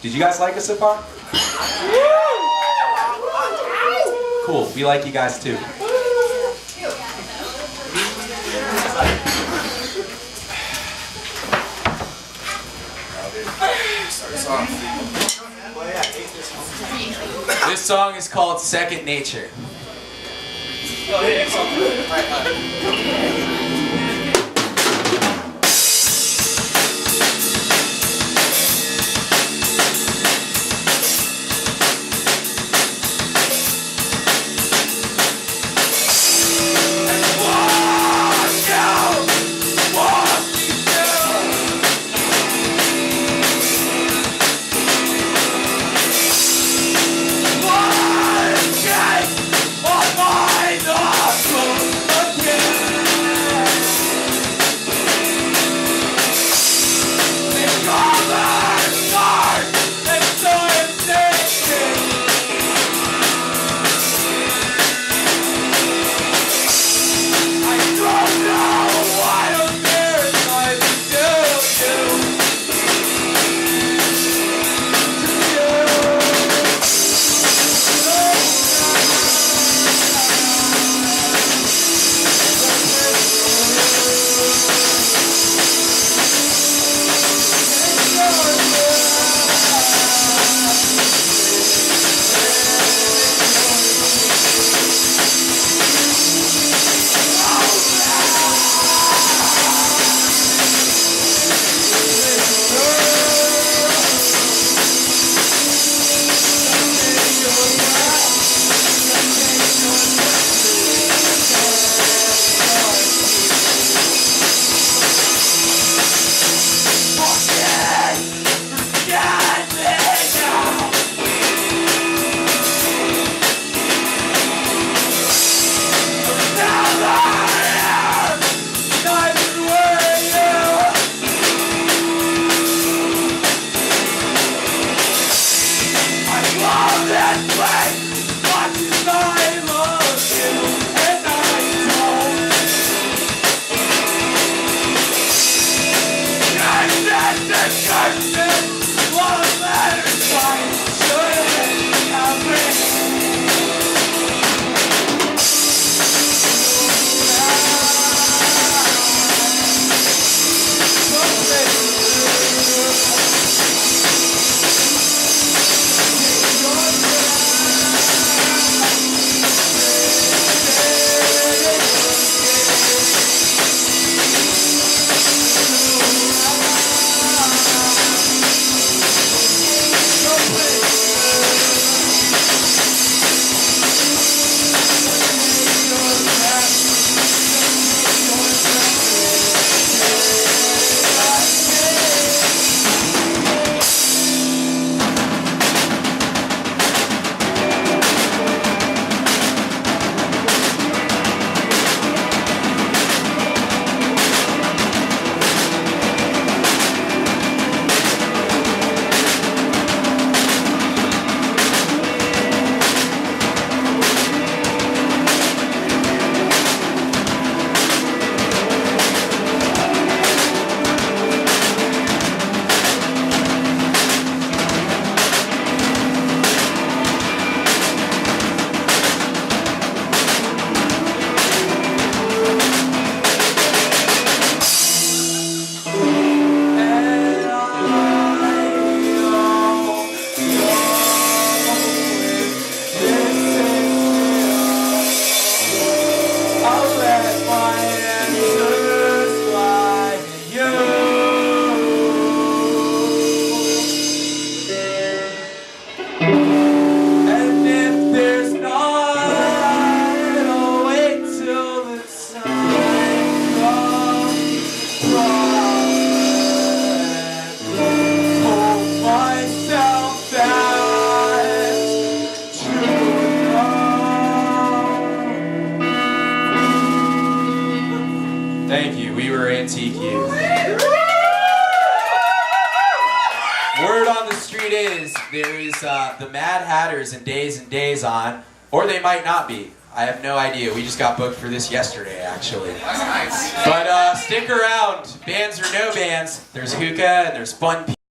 Did you guys like it so far? Cool, we like you guys too. This song is called Second Nature. Thank you, we were Antique Youth. Word on the street is there is the Mad Hatters in Days and Days on, or they might not be. I have no idea. We just got booked for this yesterday, actually. That's nice. But stick around. Bands or no bands, there's hookah and there's fun people.